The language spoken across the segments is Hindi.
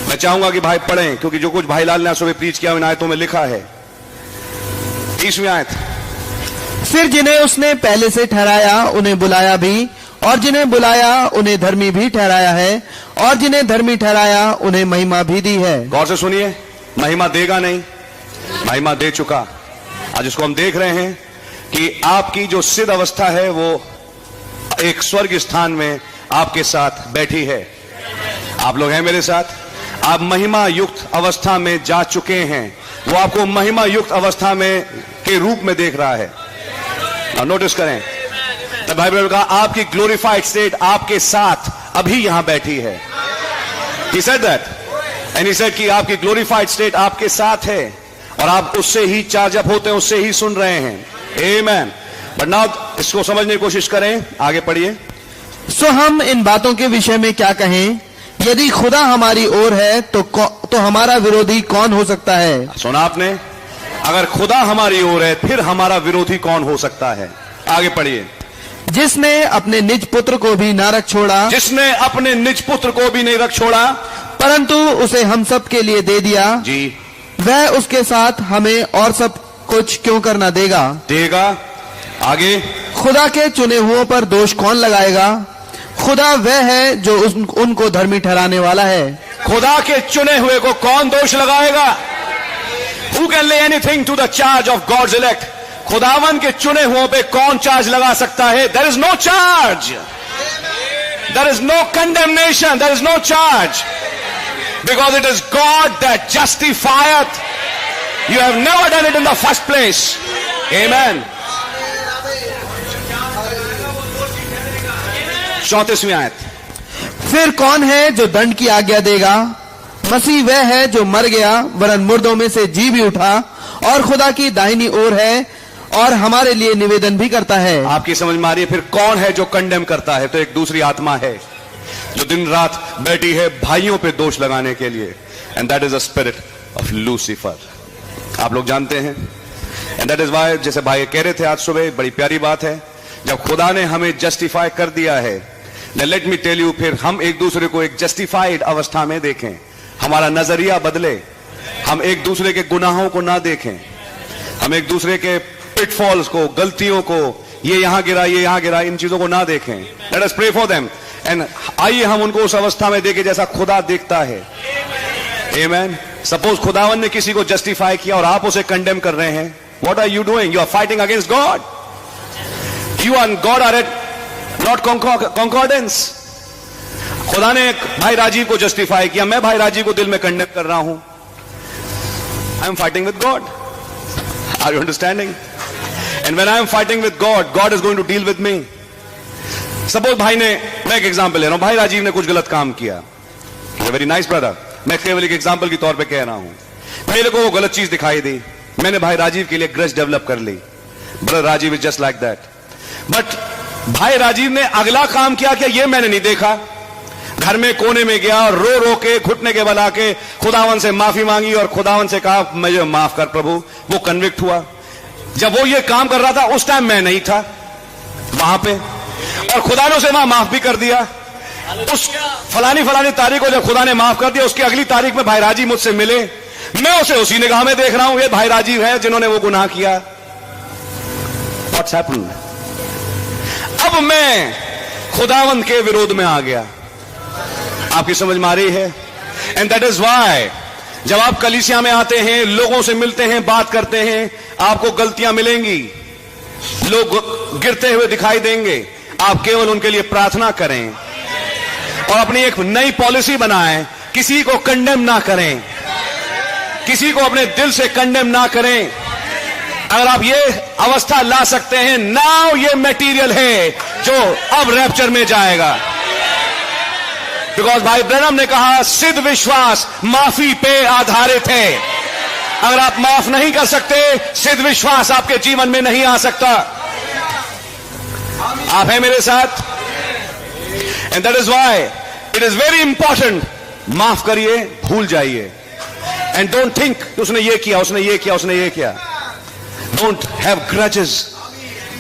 मैं चाहूंगा कि भाई पढ़ें, क्योंकि जो कुछ भाई लाल ने सुबह प्रीच किया इन आयतों में लिखा है। 30वीं आयत। फिर जिन्हें उसने पहले से ठहराया उन्हें बुलाया भी, और जिन्हें बुलाया उन्हें धर्मी भी ठहराया है, और जिन्हें धर्मी ठहराया उन्हें महिमा भी दी है। गौर से सुनिए, महिमा देगा नहीं, महिमा दे चुका। आज इसको हम देख रहे हैं कि आपकी जो सिद्ध अवस्था है वो एक स्वर्ग स्थान में आपके साथ बैठी है। आप लोग हैं मेरे साथ, आप महिमा युक्त अवस्था में जा चुके हैं। वो आपको महिमा युक्त अवस्था में के रूप में देख रहा है। और नोटिस करें, तो बाइबल का आपकी ग्लोरीफाइड स्टेट आपके साथ अभी यहां बैठी है। He said that, and he said कि आपकी ग्लोरीफाइड स्टेट आपके साथ है और आप उससे ही चार्ज अप होते हैं, उससे ही सुन रहे हैं। Amen. बट नाउ इसको समझने की कोशिश करें, आगे पढ़िए। सो हम इन बातों के विषय में क्या कहें? यदि खुदा हमारी ओर है तो हमारा विरोधी कौन हो सकता है? सुना आपने? अगर खुदा हमारी ओर है फिर हमारा विरोधी कौन हो सकता है? आगे पढ़िए। जिसने अपने निज पुत्र को भी न रख छोड़ा, जिसने अपने निज पुत्र को भी नहीं रख छोड़ा, परंतु उसे हम सब के लिए दे दिया जी, वह उसके साथ हमें और सब कुछ क्यों करना देगा? आगे। खुदा के चुने हुओं पर दोष कौन लगाएगा? खुदा वह है जो उनको धर्मी ठहराने वाला है। खुदा के चुने हुए को कौन दोष लगाएगा? Who can lay anything to the charge of God's elect? खुदावन के चुने हुओं पे कौन चार्ज लगा सकता है? There is no charge. There is no condemnation. There is no charge. Because it is God that justifieth. You have never done it in the first place. Amen. 34वीं आयत। फिर कौन है जो दंड की आज्ञा देगा? मसीह वह है जो मर गया वरन मुर्दों में से जी भी उठा और खुदा की दाहिनी ओर है और हमारे लिए निवेदन भी करता है। आपकी समझ में आ रही है? फिर कौन है जो कंडेम करता है? तो एक दूसरी आत्मा है जो दिन रात बैठी है भाइयों पे दोष लगाने के लिए, and that is the spirit of Lucifer. आप लोग जानते हैं, एंड दैट इज वाई, जैसे भाई कह रहे थे आज सुबह, बड़ी प्यारी बात है, जब खुदा ने हमें जस्टिफाई कर दिया है, लेट मी टेल यू, फिर हम एक दूसरे को एक जस्टिफाइड अवस्था में देखें, हमारा नजरिया बदले, हम एक दूसरे के गुनाहों को ना देखें, हम एक दूसरे के पिटफॉल्स को, गलतियों को, ये यहां गिरा, ये यहां गिरा, इन चीजों को ना देखें। Let us pray for them, and आइए हम उनको उस अवस्था में देखें जैसा खुदा देखता है। आमेन। सपोज खुदावन ने किसी को जस्टिफाई किया और आप उसे कंडेम कर रहे हैं, what are you doing? You are fighting against God. You and God are at not concordance. खुदा ने भाई राजीव को जस्टिफाई किया, मैं भाई राजीव को दिल में कंडेम कर रहा हूं। I am fighting with God. Are you understanding? And when I am fighting with God, God is going to deal with me. Suppose भाई ने, मैं एक एग्जांपल ले रहा हूं, भाई राजीव ने कुछ गलत काम किया, वेरी नाइस ब्रदर, मैं केवल एक एग्जांपल के तौर पे कह रहा हूं, मेरे को वो गलत चीज दिखाई दी, मैंने भाई राजीव के लिए ग्रज डेवलप कर ली। Brother Rajeev is just like that. But भाई राजीव ने अगला काम किया कि ये मैंने नहीं देखा, घर में कोने में गया और रो रो के घुटने के बल आके खुदावन से माफी मांगी और खुदावन से कहा मुझे माफ कर प्रभु। वो कन्विक्ट हुआ। जब वो ये काम कर रहा था उस टाइम मैं नहीं था वहां पे, और खुदा ने उसे वहां माफ भी कर दिया। उस फलानी तारीख को जब खुदा ने माफ कर दिया, उसकी अगली तारीख में भाई राजीव मुझसे मिले, मैं उसे उसी निगाह में देख रहा हूं, ये भाई राजीव है जिन्होंने वो गुनाह किया। What's happened? अब मैं खुदावंत के विरोध में आ गया। आपकी समझ में आ रही है? एंड दैट इज व्हाई जब आप कलीसिया में आते हैं, लोगों से मिलते हैं, बात करते हैं, आपको गलतियां मिलेंगी, लोग गिरते हुए दिखाई देंगे, आप केवल उनके लिए प्रार्थना करें और अपनी एक नई पॉलिसी बनाएं, किसी को कंडेम ना करें, किसी को अपने दिल से कंडेम ना करें। अगर आप ये अवस्था ला सकते हैं, नाउ ये मटेरियल है जो अब रैप्चर में जाएगा। बिकॉज भाई ब्रैनम ने कहा सिद्ध विश्वास माफी पे आधारित है। अगर आप माफ नहीं कर सकते, सिद्ध विश्वास आपके जीवन में नहीं आ सकता। आप हैं मेरे साथ? And that is why it is very important, माफ करिए, भूल जाइए, एंड डोंट थिंक उसने ये किया, उसने ये किया, उसने ये किया। Don't have grudges.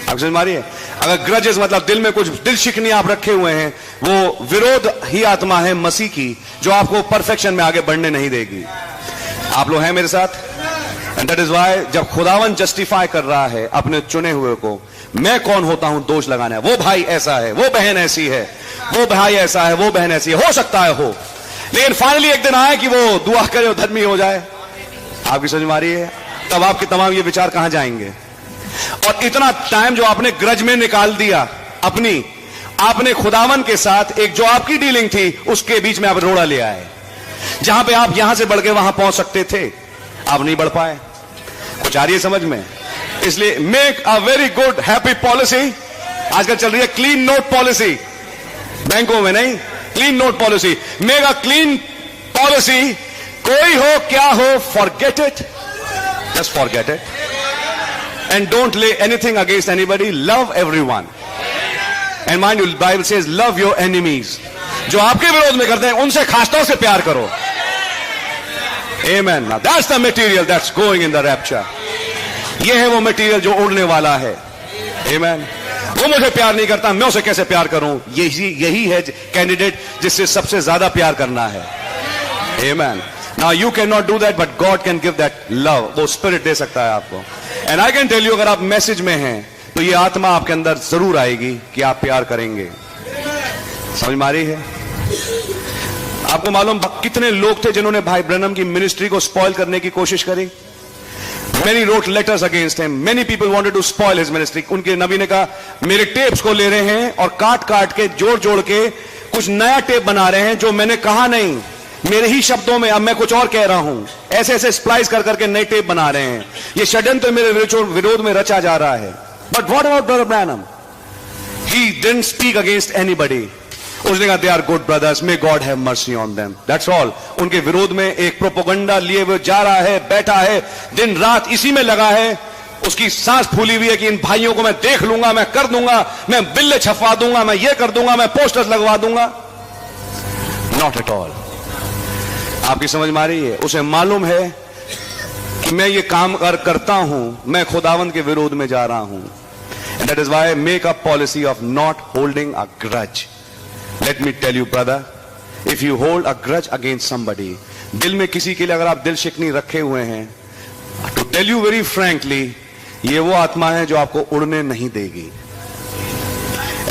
आप समझ मारिए, अगर ग्रजेस मतलब दिल में कुछ दिल शिकनी आप रखे हुए हैं, वो विरोध ही आत्मा है मसीह की, जो आपको परफेक्शन में आगे बढ़ने नहीं देगी। आप लोग हैं मेरे साथ? एंड दैट इज व्हाई जब खुदावन जस्टिफाई कर रहा है अपने चुने हुए को, मैं कौन होता हूं दोष लगाना है? वो भाई ऐसा है, वो बहन ऐसी है, वो भाई ऐसा है, वो बहन ऐसी है, हो सकता है हो, लेकिन फाइनली एक दिन आए कि वो दुआ करे और धर्मी हो जाए। आपकी समझ में आ रही है? तब आपके तमाम ये विचार कहां जाएंगे? और इतना टाइम जो आपने ग्रज में निकाल दिया अपनी, आपने खुदावन के साथ एक जो आपकी डीलिंग थी उसके बीच में आप रोड़ा ले आए। जहां पे आप यहां से बढ़ के वहां पहुंच सकते थे, आप नहीं बढ़ पाए। कुछ आ रही है समझ में? इसलिए make a very good happy policy. आजकल चल रही है क्लीन नोट पॉलिसी, बैंकों में नहीं, clean note policy. Make a clean policy. कोई हो क्या हो, forget it, just forget it and don't lay anything against anybody, love everyone. And mind you, Bible says love your enemies. जो आपके विरोध में करते हैं उनसे खासतौर से प्यार करो। Amen. Now that's the material that's going in the rapture. ये है वो मटेरियल जो उड़ने वाला है। Amen. वो मुझे प्यार नहीं करता, मैं उसे कैसे प्यार करूं? यही है कैंडिडेट जिससे सबसे ज्यादा प्यार करना है। Amen. Now you cannot do that, but God can give that love. वो स्पिरिट दे सकता है आपको। And I can tell you, अगर आप मैसेज में हैं तो ये आत्मा आपके अंदर जरूर आएगी कि आप प्यार करेंगे। समझ में आ रही है? आपको मालूम कितने लोग थे जिन्होंने भाई ब्रैनम की मिनिस्ट्री को स्पॉइल करने की कोशिश करी? Many wrote letters against him. Many people wanted to spoil his ministry. उनके नबी ने कहा मेरे टेप्स को ले रहे हैं और काट काट के जोड़ के कुछ नया टेप बना रहे हैं जो मैंने कहा नहीं, मेरे ही शब्दों में अब मैं कुछ और कह रहा हूं। ऐसे ऐसे स्प्लाइस कर करके नए टेप बना रहे हैं। ये षड्यंत्र मेरे विरोध में रचा जा रहा है। But what about Brother Branham? He didn't speak against anybody. उसने कहा they are good brothers, may God have mercy on them, that's all. उनके विरोध में एक प्रोपोगंडा लिए हुए जा रहा है, बैठा है, दिन रात इसी में लगा है। उसकी सांस फूली हुई है कि इन भाइयों को मैं देख लूंगा, मैं कर दूंगा, मैं बिल्ले छपवा दूंगा, मैं ये कर दूंगा, मैं पोस्टर्स लगवा दूंगा। Not at all. आपकी समझ में आ रही है? उसे मालूम है कि मैं ये काम करता हूं, मैं खुदावंद के विरोध में जा रहा हूं। And that is why make a policy of not holding a grudge. Let me tell you, brother, if you hold a grudge against somebody, दिल में किसी के लिए अगर आप दिल शिकनी रखे हुए हैं, to tell you very frankly, ये वो आत्मा है जो आपको उड़ने नहीं देगी।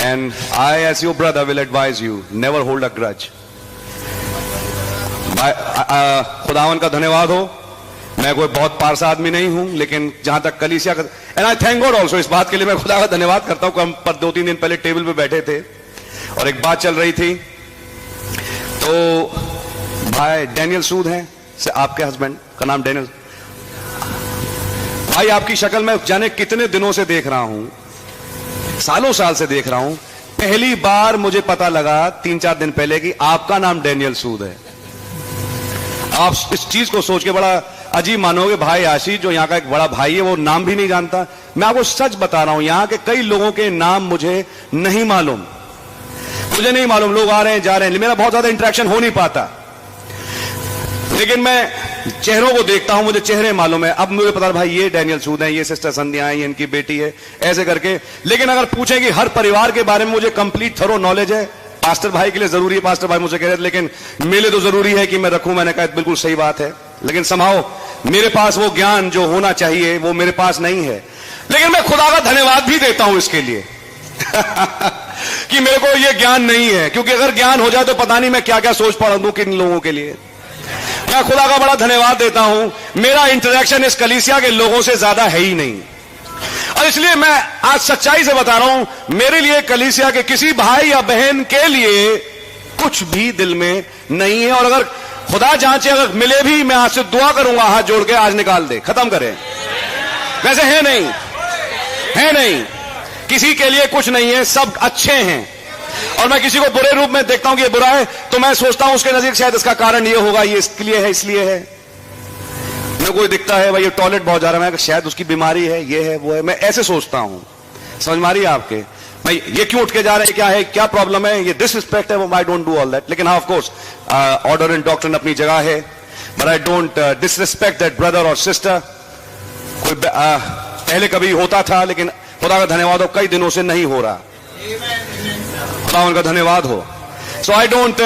And I, as your brother, will advise you, never hold a grudge. खुदावन का धन्यवाद हो, मैं कोई बहुत पारसा आदमी नहीं हूं, लेकिन जहां तक कलीसिया का, and I thank God also, इस बात के लिए मैं खुदा का धन्यवाद करता हूं कि हम पर 2-3 दिन पहले टेबल पे बैठे थे और एक बात चल रही थी। तो भाई डैनियल सूद हैं, आपके हस्बैंड का नाम डैनियल। भाई आपकी शक्ल मैं जाने कितने दिनों से देख रहा हूं, सालों साल से देख रहा हूं। पहली बार मुझे पता लगा 3-4 दिन पहले कि आपका नाम डैनियल सूद है। आप इस चीज को सोच के बड़ा अजीब मानोगे, भाई आशीष जो यहाँ का एक बड़ा भाई है वो नाम भी नहीं जानता। मैं आपको सच बता रहा हूं, यहाँ के कई लोगों के नाम मुझे नहीं मालूम, मुझे नहीं मालूम। लोग आ रहे हैं जा रहे हैं, मेरा बहुत ज्यादा इंटरेक्शन हो नहीं पाता, लेकिन मैं चेहरों को देखता हूं, मुझे चेहरे मालूम है। अब मुझे पता भाई ये डैनियल सूद है, ये सिस्टर संध्या है, ये इनकी बेटी है, ऐसे करके। लेकिन अगर पूछें कि हर परिवार के बारे में मुझे कंप्लीट थरो नॉलेज है, पास्टर भाई के लिए जरूरी है, पास्टर भाई मुझे कह रहे थे, लेकिन मेरे लिए तो जरूरी है कि मैं रखूं। मैंने कहा बिल्कुल सही बात है, लेकिन संभाव मेरे पास वो ज्ञान जो होना चाहिए वो मेरे पास नहीं है। लेकिन मैं खुदा का धन्यवाद भी देता हूं इसके लिए कि मेरे को ये ज्ञान नहीं है, क्योंकि अगर ज्ञान हो जाए तो पता नहीं मैं क्या क्या सोच पा दूं किन लोगों के लिए। मैं खुदा का बड़ा धन्यवाद देता हूं, मेरा इंटरेक्शन इस कलीसिया के लोगों से ज्यादा है ही नहीं। और इसलिए मैं आज सच्चाई से बता रहा हूं, मेरे लिए कलीसिया के किसी भाई या बहन के लिए कुछ भी दिल में नहीं है। और अगर खुदा जांचे, अगर मिले भी, मैं आज से दुआ करूंगा हाथ जोड़ के, आज निकाल दे, खत्म करें। वैसे है नहीं, है नहीं, किसी के लिए कुछ नहीं है, सब अच्छे हैं। और मैं किसी को बुरे रूप में देखता हूं कि ये बुरा है, तो मैं सोचता हूं उसके नजदीक शायद इसका कारण ये होगा, ये इसके लिए है, इसलिए है। मैं कोई दिखता है भाई ये टॉयलेट बहुत जा रहा है, मैं शायद उसकी बीमारी है, ये है, वो है, मैं ऐसे सोचता हूं। समझ मारिए आपके भाई, ये क्यों उठ के जा रहे हैं, क्या है, क्या प्रॉब्लम है, ये डिसरिस्पेक्ट है, वो I don't do all that. लेकिन हाँ, of course order and doctrine अपनी जगह है, but I don't disrespect that brother और सिस्टर। कोई पहले कभी होता था, लेकिन खुदा का धन्यवाद हो, कई दिनों से नहीं हो रहा। खुदा उनका धन्यवाद हो। So I don't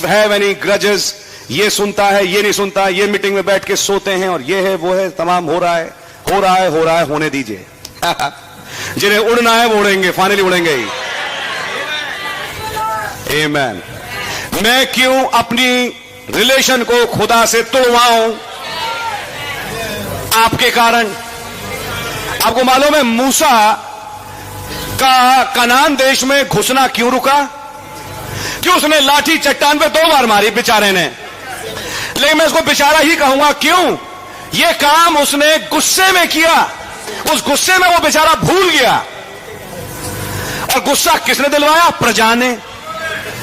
have any grudges. ये सुनता है, ये नहीं सुनता, ये मीटिंग में बैठ के सोते हैं और ये है वो है, तमाम हो रहा है, हो रहा है, हो रहा है, होने दीजिए। जिन्हें उड़ना है वो उड़ेंगे, फाइनली उड़ेंगे ही। आमीन। मैं क्यों अपनी रिलेशन को खुदा से तोड़वाऊं आपके कारण? आपको मालूम है मूसा का कनान देश में घुसना क्यों रुका? क्यों? उसने लाठी चट्टान पे 2 बार मारी बेचारे ने। लेकिन मैं उसको बेचारा ही कहूंगा, क्यों? ये काम उसने गुस्से में किया। उस गुस्से में वो बेचारा भूल गया। और गुस्सा किसने दिलवाया? प्रजा ने,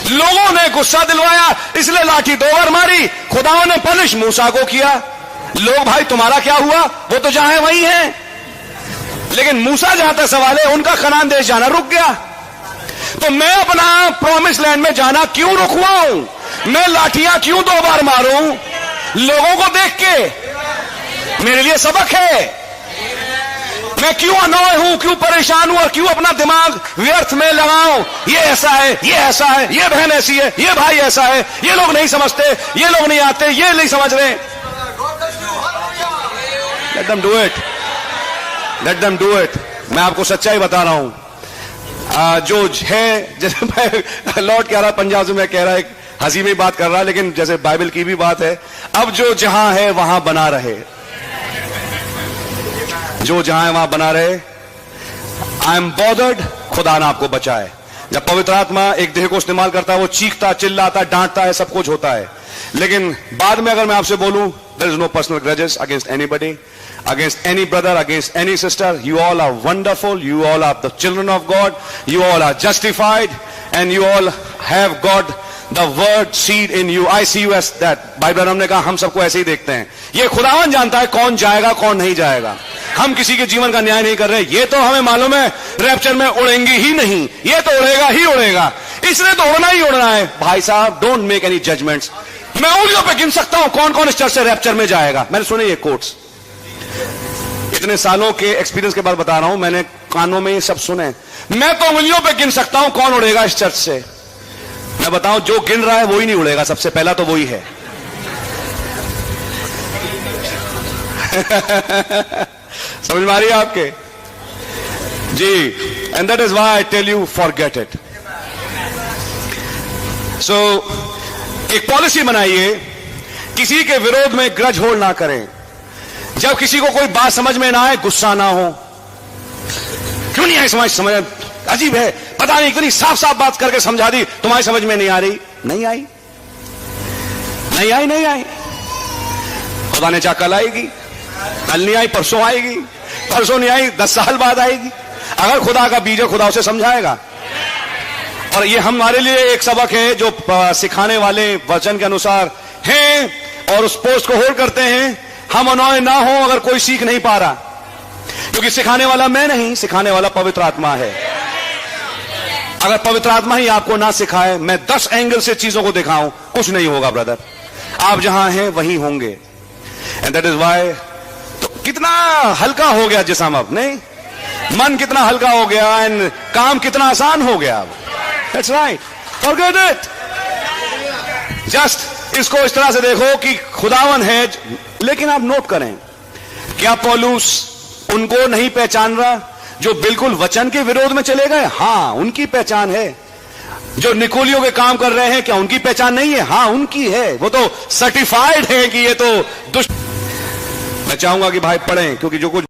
लोगों ने गुस्सा दिलवाया, इसलिए लाठी 2 बार मारी। खुदाओं ने पनिश मूसा को किया। लोग भाई तुम्हारा क्या हुआ? वो तो जहां है वहीं है। लेकिन मूसा जहां तक सवाल है, उनका कनान देश जाना रुक गया। तो मैं अपना प्रॉमिस लैंड में जाना क्यों रुकवाऊं? मैं लाठियां क्यों 2 बार मारूं? लोगों को देख के मेरे लिए सबक है। मैं क्यों अनोय हूं, क्यों परेशान हूं और क्यों अपना दिमाग व्यर्थ में लगाऊं? ये ऐसा है, ये ऐसा है, ये बहन ऐसी है, ये भाई ऐसा है, ये लोग नहीं समझते, ये लोग नहीं आते, ये नहीं समझ रहे। Let them do it, let them do it. मैं आपको सच्चाई बता रहा हूं। जो है, जैसे मैं लौट के आ रहा पंजाब से, मैं कह रहा एक हंसी में बात कर रहा, लेकिन जैसे बाइबल की भी बात है, अब जो जहां है वहां बना रहे। जो जहां है वहां बना रहे। आई एम बॉदर्ड, खुदा ना आपको बचाए। जब पवित्र आत्मा एक देह को इस्तेमाल करता है, वो चीखता, चिल्लाता, डांटता है, सब कुछ होता है। लेकिन बाद में अगर मैं आपसे बोलूं, there is no personal grudges against anybody, against any brother, against any sister. You all are wonderful. You all are the children of God. You all are justified, and you all have got the word seed in you. I see you as that. Bible हमने कहा हम सबको ऐसे ही देखते हैं। ये खुदावन जानता है कौन जाएगा कौन नहीं जाएगा। हम किसी के जीवन का न्याय नहीं कर रहे। ये तो हमें मालूम है रैप्चर में उड़ेंगे ही नहीं, ये तो उड़ेगा ही उड़ेगा, इसने तो उड़ना ही उड़ना है। भाई साहब, डोंट मेक एनी जजमेंट्स। मैं उंगलियों पे गिन सकता हूं कौन कौन इस चर्च से रैप्चर में जाएगा। मैंने सुने ये कोट्स, इतने सालों के एक्सपीरियंस के बाद बता रहा हूं, मैंने कानों में ये सब सुने। मैं तो उंगलियों पे गिन सकता हूं कौन उड़ेगा इस चर्च से। मैं बताऊं, जो गिन रहा है वो ही नहीं उड़ेगा, सबसे पहला तो वही है। समझ में आ रही है आपके? जी, and that is why I tell you, forget it. So एक पॉलिसी बनाइए, किसी के विरोध में ग्रज होल्ड ना करें। जब किसी को कोई बात समझ में ना आए, गुस्सा ना हो। क्यों नहीं आई समझ, अजीब है, पता नहीं इतनी साफ साफ बात करके समझा दी, तुम्हारी समझ में नहीं आ रही। नहीं आई, नहीं आई, नहीं आई। खुदा ने चाहा कल आएगी, कल नहीं आई, परसों आएगी, परसों नहीं आई, 10 साल बाद आएगी। अगर खुदा का बीज है, खुदा उसे समझाएगा। और ये हमारे लिए एक सबक है, जो सिखाने वाले वचन के अनुसार हैं और उस पोस्ट को होल्ड करते हैं। हम अनोय ना हो अगर कोई सीख नहीं पा रहा, क्योंकि सिखाने वाला मैं नहीं, सिखाने वाला पवित्र आत्मा है। अगर पवित्र आत्मा ही आपको ना सिखाए, मैं 10 एंगल से चीजों को दिखाऊं, कुछ नहीं होगा ब्रदर। आप जहां हैं वहीं होंगे। एंड दैट इज व्हाई, तो कितना हल्का हो गया जिस्म अब, नहीं? मन कितना हल्का हो गया, एंड काम कितना आसान हो गया अब। That's right, forget it. Just इसको इस तरह से देखो कि खुदावन है। लेकिन आप नोट करें, क्या पौलुस उनको नहीं पहचान रहा जो बिल्कुल वचन के विरोध में चले गए? हां, उनकी पहचान है। जो निकोलियों के काम कर रहे हैं, क्या उनकी पहचान नहीं है? हां, उनकी है। वो तो सर्टिफाइड है कि ये तो दुष्ट। मैं चाहूंगा कि भाई पढ़ें, क्योंकि जो कुछ